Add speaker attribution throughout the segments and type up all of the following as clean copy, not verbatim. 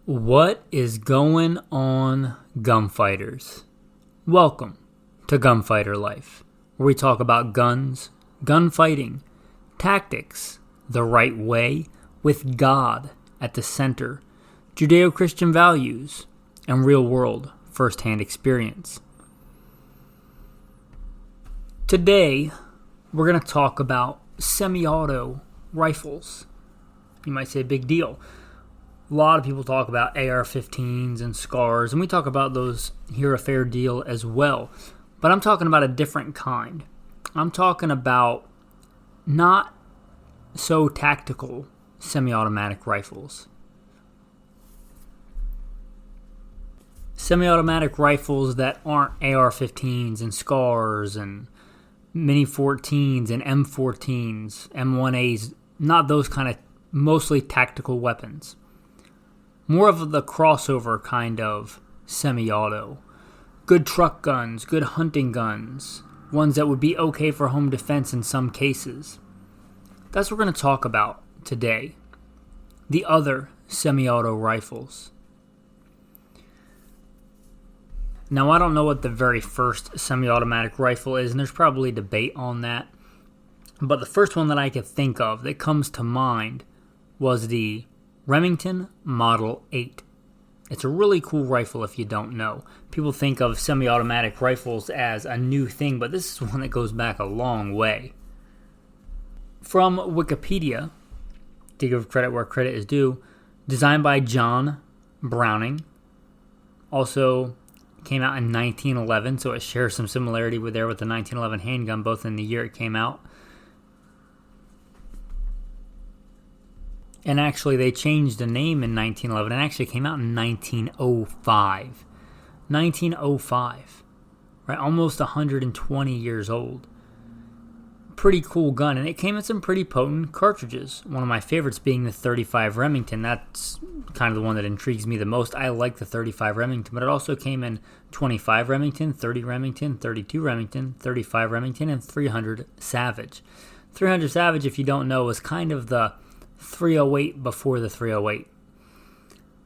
Speaker 1: What is going on, gunfighters? Welcome to Gunfighter Life, where we talk about guns, gunfighting, tactics, the right way, with God at the center, Judeo-Christian values, and real-world first-hand experience. Today, we're going to talk about semi-auto rifles. You might say big deal. A lot of people talk about AR-15s and SCARs, and we talk about those here a fair deal as well. But I'm talking about a different kind. I'm talking about not so tactical semi-automatic rifles. Semi-automatic rifles that aren't AR-15s and SCARs and Mini 14s and M14s, M1As, not those kind of mostly tactical weapons. More of the crossover kind of semi-auto. Good truck guns, good hunting guns, ones that would be okay for home defense in some cases. That's what we're going to talk about today. The other semi-auto rifles. Now, I don't know what the very first semi-automatic rifle is, and there's probably debate on that. But the first one that I could think of that comes to mind was the Remington Model 8. It's a really cool rifle if you don't know. People think of semi-automatic rifles as a new thing, but this is one that goes back a long way. From Wikipedia, to give credit where credit is due, designed by John Browning. Also came out in 1911, so it shares some similarity with the 1911 handgun, both in the year it came out. And actually, they changed the name in 1911. It actually came out in 1905. 1905. Right? Almost 120 years old. Pretty cool gun. And it came in some pretty potent cartridges. One of my favorites being the 35 Remington. That's kind of the one that intrigues me the most. I like the 35 Remington. But it also came in 25 Remington, 30 Remington, 32 Remington, 35 Remington, and 300 Savage. 300 Savage, if you don't know, was kind of the 308 before the 308.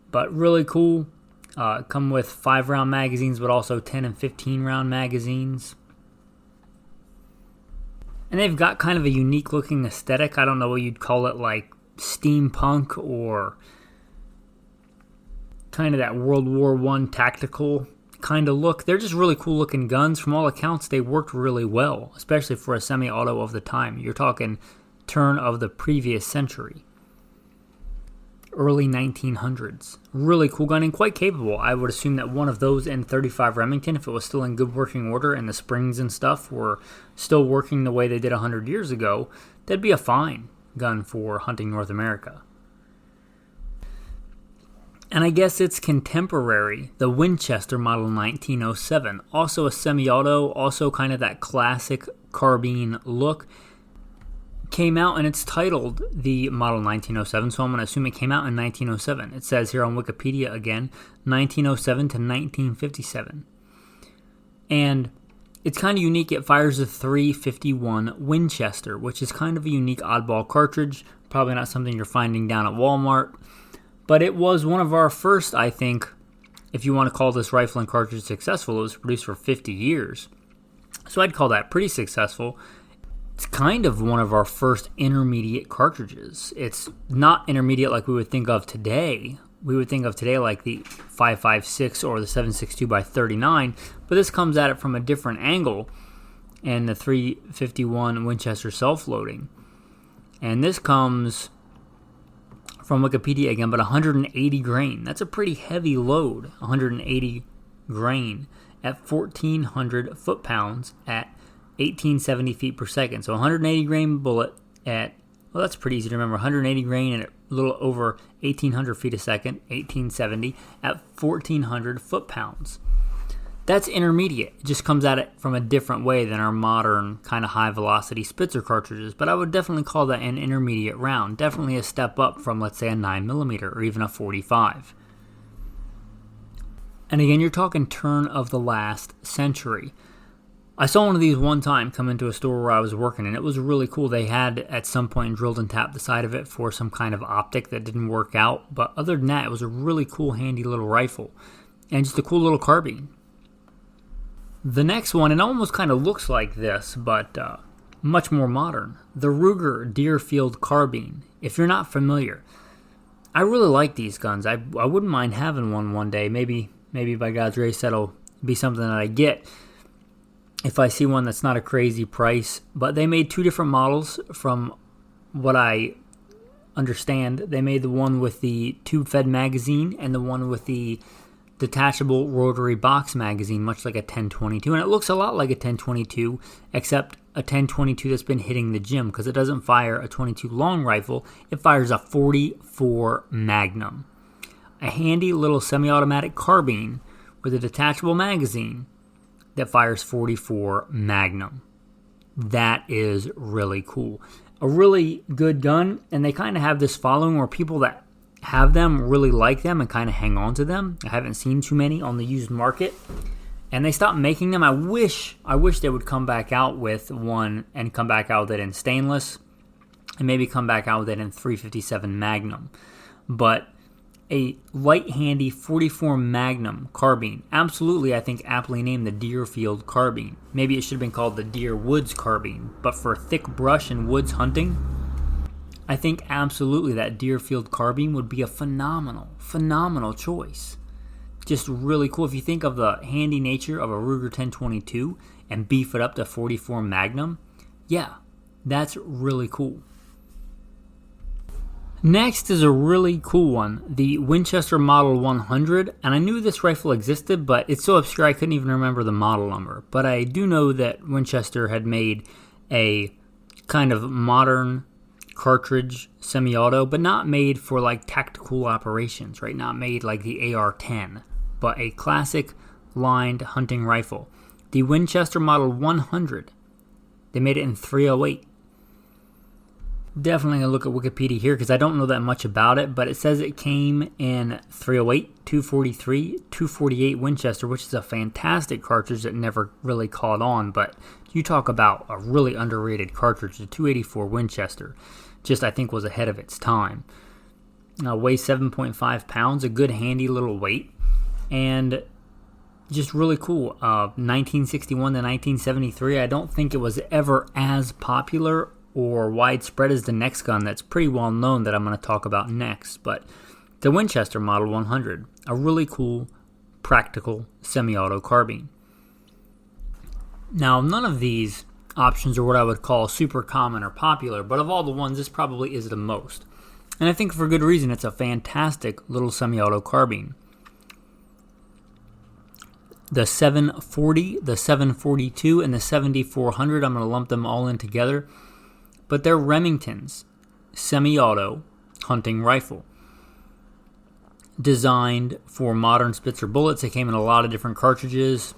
Speaker 1: But really cool. Come with 5-round magazines, but also 10 and 15-round magazines. And they've got kind of a unique looking aesthetic. I don't know what you'd call it, like steampunk or kind of that World War I tactical kind of look. They're just really cool looking guns. From all accounts, they worked really well, especially for a semi-auto of the time. You're talking turn of the previous century. Early 1900s. Really cool gun and quite capable. I would assume that one of those in 35 Remington, if it was still in good working order and the springs and stuff were still working the way they did 100 years ago, that'd be a fine gun for hunting North America. And I guess its contemporary, the Winchester model 1907, also a semi-auto, also kind of that classic carbine look, came out, and it's titled the Model 1907, so I'm going to assume it came out in 1907. It says here on Wikipedia again, 1907 to 1957. And it's kind of unique. It fires a .351 Winchester, which is kind of a unique oddball cartridge. Probably not something you're finding down at Walmart. But it was one of our first, I think, if you want to call this rifle and cartridge successful. It was produced for 50 years. So I'd call that pretty successful. It's kind of one of our first intermediate cartridges. It's not intermediate like we would think of today. We would think of today like the 5.56 or the 7.62x39, but this comes at it from a different angle, and the .351 Winchester self-loading. And this comes from Wikipedia again, but 180 grain. That's a pretty heavy load, 180 grain at 1,400 foot-pounds at 1870 feet per second. So 180 grain bullet at, well, that's pretty easy to remember. 180 grain at a little over 1,800 feet a second, 1870 at 1,400 foot-pounds. That's intermediate. It just comes at it from a different way than our modern kind of high-velocity Spitzer cartridges. But I would definitely call that an intermediate round. Definitely a step up from, let's say, a 9mm or even a 45. And again, you're talking turn of the last century. I saw one of these one time come into a store where I was working, and it was really cool. They had at some point drilled and tapped the side of it for some kind of optic that didn't work out. But other than that, it was a really cool, handy little rifle. And just a cool little carbine. The next one, it almost kind of looks like this, but much more modern. The Ruger Deerfield carbine. If you're not familiar, I really like these guns. I wouldn't mind having one day. Maybe by God's grace that'll be something that I get if I see one that's not a crazy price. But they made two different models from what I understand. They made the one with the tube-fed magazine and the one with the detachable rotary box magazine, much like a 1022. And it looks a lot like a 1022, except a 1022 that's been hitting the gym, because it doesn't fire a 22 long rifle. It fires a 44 Magnum. A handy little semi-automatic carbine with a detachable magazine that fires 44 Magnum. That is really cool. A really good gun, and they kind of have this following where people that have them really like them and kind of hang on to them. I haven't seen too many on the used market, and they stopped making them. I wish they would come back out with one and come back out with it in stainless, and maybe come back out with it in 357 Magnum. But a light handy 44 Magnum carbine, absolutely, I think aptly named the Deerfield carbine. Maybe it should have been called the Deer Woods carbine, but for thick brush and woods hunting, I think absolutely that Deerfield carbine would be a phenomenal choice. Just really cool. If you think of the handy nature of a Ruger 1022 and beef it up to 44 Magnum, yeah, that's really cool. Next is a really cool one, the Winchester Model 100, and I knew this rifle existed, but it's so obscure I couldn't even remember the model number. But I do know that Winchester had made a kind of modern cartridge semi-auto, but not made for like tactical operations, right? Not made like the AR-10, but a classic lined hunting rifle. The Winchester Model 100. They made it in 308. Definitely gonna look at Wikipedia here because I don't know that much about it, but it says it came in 308, 243, 248 Winchester, which is a fantastic cartridge that never really caught on. But you talk about a really underrated cartridge, the 284 Winchester. Just I think was ahead of its time. Weighs 7.5 pounds, a good handy little weight, and just really cool. 1961 to 1973, I don't think it was ever as popular or widespread as the next gun that's pretty well known that I'm going to talk about next. But the Winchester Model 100, a really cool, practical semi-auto carbine. Now, none of these options are what I would call super common or popular, but of all the ones, this probably is the most. And I think for good reason. It's a fantastic little semi-auto carbine. The 740, the 742, and the 7400, I'm going to lump them all in together. But they're Remington's semi-auto hunting rifle. Designed for modern Spitzer bullets. They came in a lot of different cartridges.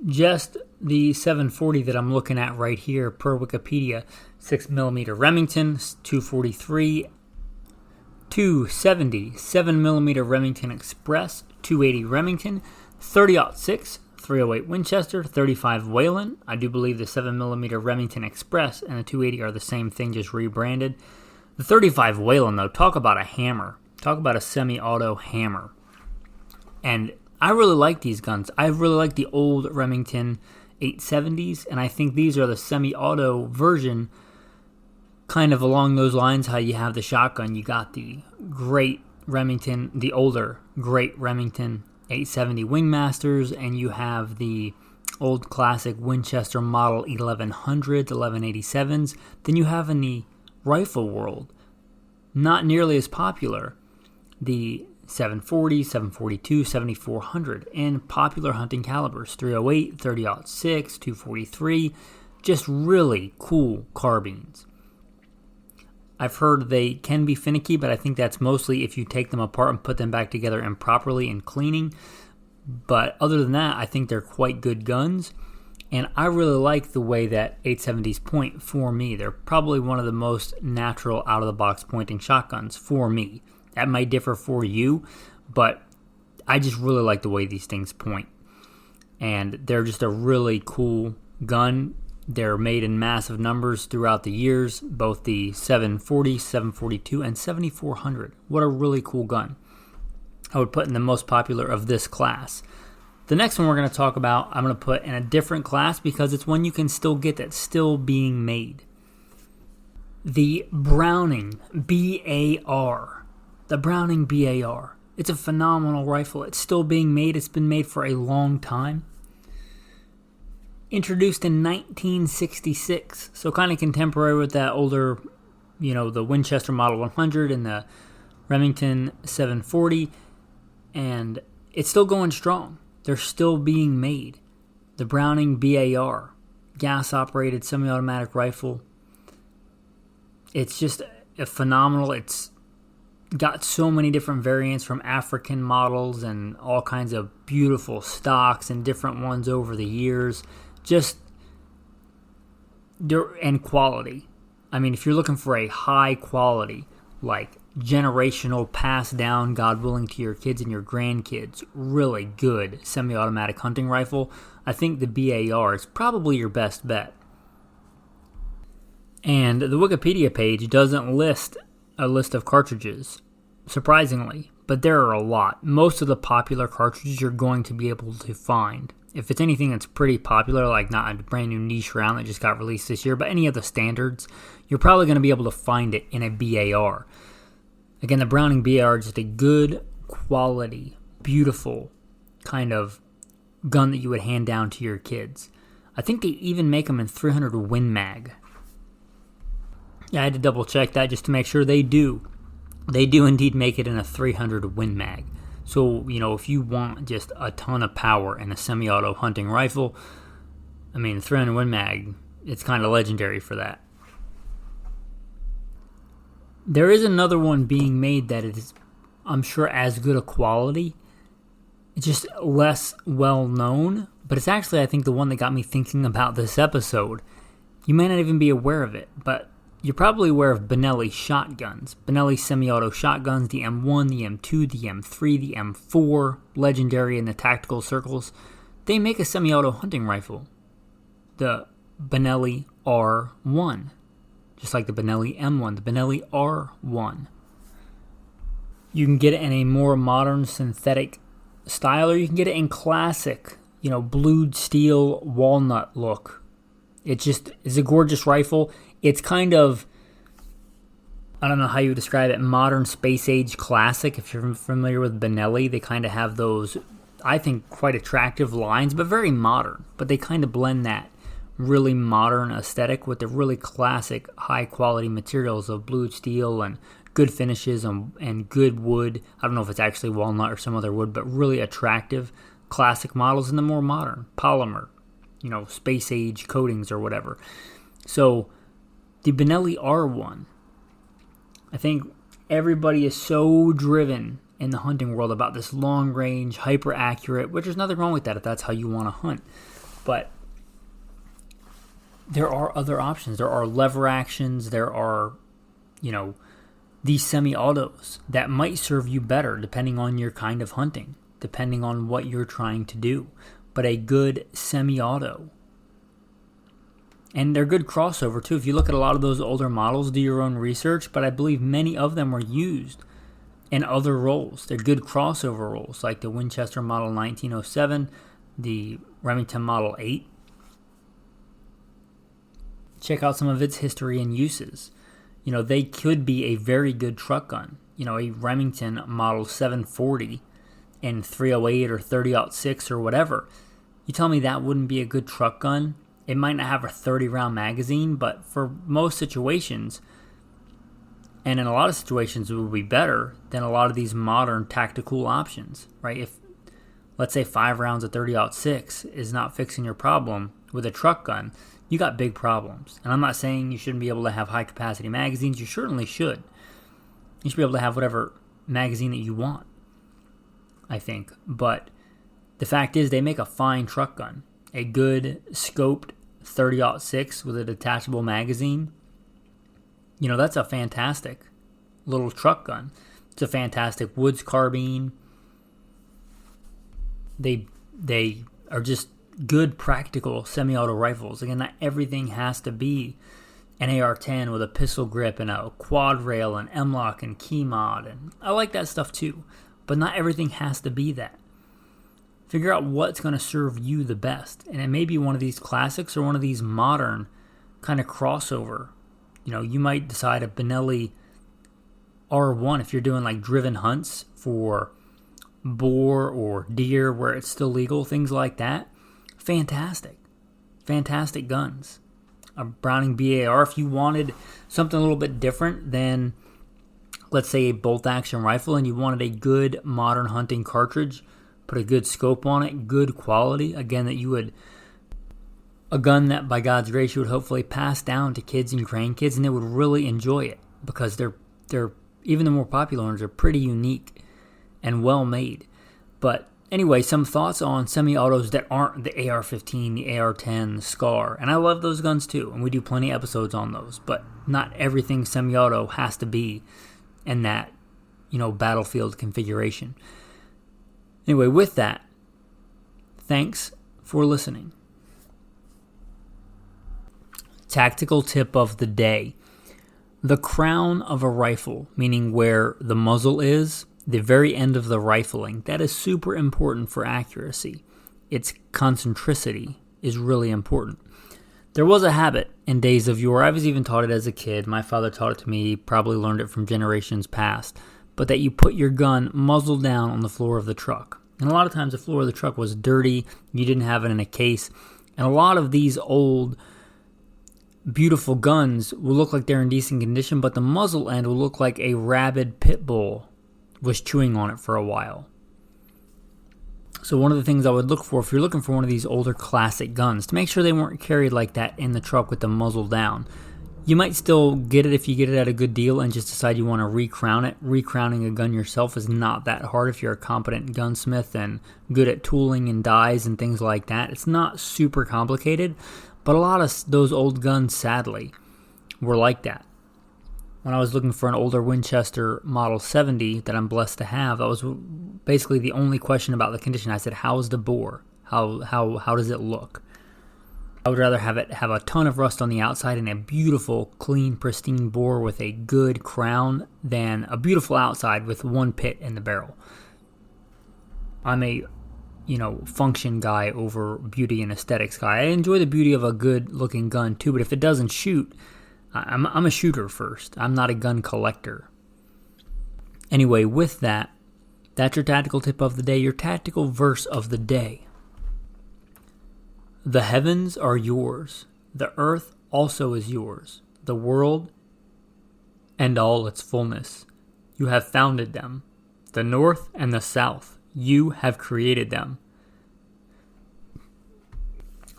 Speaker 1: Just the 740 that I'm looking at right here per Wikipedia, 6mm Remington, 243, 270, 7mm Remington Express, 280 Remington, 30-06, 308 Winchester, 35 Whelen. I do believe the 7mm Remington Express and the 280 are the same thing, just rebranded. The 35 Whelen, though, talk about a hammer. Talk about a semi-auto hammer. And I really like these guns. I really like the old Remington 870s, and I think these are the semi-auto version, kind of along those lines, how you have the shotgun. You got the great Remington, the older great Remington 870 Wingmasters, and you have the old classic Winchester Model 1100s, 1187s. Then you have in the rifle world, not nearly as popular, the 740, 742, 7400 in popular hunting calibers, 308, 30-06, 243, just really cool carbines. I've heard they can be finicky, but I think that's mostly if you take them apart and put them back together improperly in cleaning. But other than that, I think they're quite good guns. And I really like the way that 870s point for me. They're probably one of the most natural out-of-the-box pointing shotguns for me. That might differ for you, but I just really like the way these things point. and they're just a really cool gun. They're made in massive numbers throughout the years, both the 740, 742, and 7400. What a really cool gun. I would put in the most popular of this class. The next one we're going to talk about, I'm going to put in a different class because it's one you can still get that's still being made. The Browning BAR. The Browning BAR. It's a phenomenal rifle. It's still being made. It's been made for a long time. Introduced in 1966, so kind of contemporary with that older, the Winchester Model 100 and the Remington 740, and it's still going strong. They're still being made. The Browning BAR, gas-operated semi-automatic rifle. It's just a phenomenal. It's got so many different variants from African models and all kinds of beautiful stocks and different ones over the years. And quality. I mean, if you're looking for a high quality, like generational passed down, God willing, to your kids and your grandkids, really good semi-automatic hunting rifle, I think the BAR is probably your best bet. And the Wikipedia page doesn't list a list of cartridges, surprisingly, but there are a lot. Most of the popular cartridges you're going to be able to find. If it's anything that's pretty popular, like not a brand new niche round that just got released this year, but any of the standards, you're probably going to be able to find it in a BAR. Again, the Browning BAR is just a good quality, beautiful kind of gun that you would hand down to your kids. I think they even make them in 300 Win Mag. Yeah, I had to double check that just to make sure they do. They do indeed make it in a 300 Win Mag. So, if you want just a ton of power in a semi-auto hunting rifle, I mean, 300 Win Mag, it's kind of legendary for that. There is another one being made that is, I'm sure, as good a quality. It's just less well known, but it's actually, I think, the one that got me thinking about this episode. You may not even be aware of it, but you're probably aware of Benelli shotguns. Benelli semi-auto shotguns, the M1, the M2, the M3, the M4, legendary in the tactical circles. They make a semi-auto hunting rifle, the Benelli R1. Just like the Benelli M1, the Benelli R1. You can get it in a more modern synthetic style, or you can get it in classic, blued steel walnut look. It just is a gorgeous rifle. It's kind of, I don't know how you would describe it, modern space age classic. If you're familiar with Benelli, they kind of have those, I think, quite attractive lines, but very modern. But they kind of blend that really modern aesthetic with the really classic high quality materials of blued steel and good finishes and good wood. I don't know if it's actually walnut or some other wood, but really attractive classic models in the more modern polymer, space age coatings or whatever. So the Benelli R1, I think everybody is so driven in the hunting world about this long range, hyper accurate, which there's nothing wrong with that if that's how you want to hunt. But there are other options. There are lever actions. There are, these semi-autos that might serve you better depending on your kind of hunting, depending on what you're trying to do. But a good semi-auto. And they're good crossover too. If you look at a lot of those older models, do your own research, but I believe many of them were used in other roles. They're good crossover roles, like the Winchester Model 1907, the Remington Model 8. Check out some of its history and uses. They could be a very good truck gun. A Remington Model 740 in 308 or 30-06 or whatever. You tell me that wouldn't be a good truck gun? It might not have a 30-round magazine, but for most situations, and in a lot of situations, it would be better than a lot of these modern tactical options, right? If, let's say, 5 rounds of 30-06 is not fixing your problem with a truck gun, you got big problems. And I'm not saying you shouldn't be able to have high-capacity magazines. You certainly should. You should be able to have whatever magazine that you want, I think. But the fact is, they make a fine truck gun. A good scoped 30-06 with a detachable magazine, that's a fantastic little truck gun. It's a fantastic woods carbine. They are just good practical semi-auto rifles. Again, not everything has to be an AR-10 with a pistol grip and a quad rail and M-lock and key mod, and I like that stuff too, but not everything has to be that. Figure out what's going to serve you the best, and it may be one of these classics or one of these modern kind of crossover. You might decide a Benelli R1 if you're doing like driven hunts for boar or deer where it's still legal, things like that. Fantastic guns. A Browning BAR, if you wanted something a little bit different than, let's say, a bolt action rifle, and you wanted a good modern hunting cartridge, put a good scope on it, good quality, again, a gun that by God's grace you would hopefully pass down to kids and grandkids, and they would really enjoy it, because they're even the more popular ones are pretty unique and well made. But anyway, some thoughts on semi-autos that aren't the AR-15, the AR-10, the SCAR. And I love those guns too, and we do plenty of episodes on those. But not everything semi-auto has to be in that, battlefield configuration. Anyway, with that, thanks for listening. Tactical tip of the day. The crown of a rifle, meaning where the muzzle is, the very end of the rifling, that is super important for accuracy. Its concentricity is really important. There was a habit in days of yore, I was even taught it as a kid, my father taught it to me, probably learned it from generations past, but that you put your gun muzzle down on the floor of the truck. And a lot of times the floor of the truck was dirty, you didn't have it in a case, and a lot of these old beautiful guns will look like they're in decent condition, but the muzzle end will look like a rabid pit bull was chewing on it for a while. So one of the things I would look for, if you're looking for one of these older classic guns, to make sure they weren't carried like that in the truck with the muzzle down. You might still get it if you get it at a good deal and just decide you want to recrown it. Recrowning a gun yourself is not that hard if you're a competent gunsmith and good at tooling and dies and things like that. It's not super complicated, but a lot of those old guns, sadly, were like that. When I was looking for an older Winchester Model 70 that I'm blessed to have, that was basically the only question about the condition. I said, how's the bore? How does it look? I would rather have it have a ton of rust on the outside and a beautiful, clean, pristine bore with a good crown than a beautiful outside with one pit in the barrel. I'm a function guy over beauty and aesthetics guy. I enjoy the beauty of a good-looking gun too, but if it doesn't shoot, I'm a shooter first. I'm not a gun collector. Anyway, with that, that's your tactical tip of the day, your tactical verse of the day. The heavens are yours. The earth also is yours. The world and all its fullness. You have founded them. The north and the south. You have created them.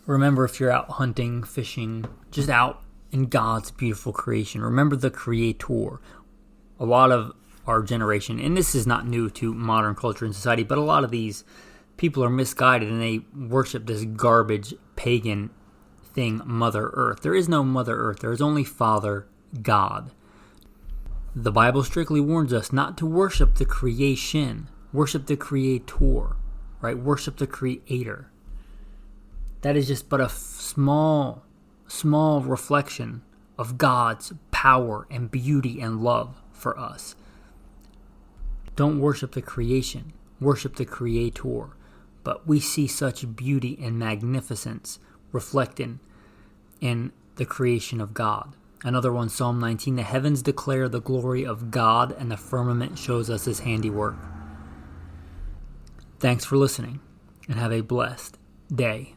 Speaker 1: Remember, if you're out hunting, fishing, just out in God's beautiful creation, remember the Creator. A lot of our generation, and this is not new to modern culture and society, but a lot of these people are misguided and they worship this garbage pagan thing, Mother Earth. There is no Mother Earth. There is only Father God. The Bible strictly warns us not to worship the creation. Worship the Creator, right? Worship the Creator. That is just but a small reflection of God's power and beauty and love for us. Don't worship the creation. Worship the Creator. But we see such beauty and magnificence reflected in the creation of God. Another one, Psalm 19, the heavens declare the glory of God, and the firmament shows us His handiwork. Thanks for listening, and have a blessed day.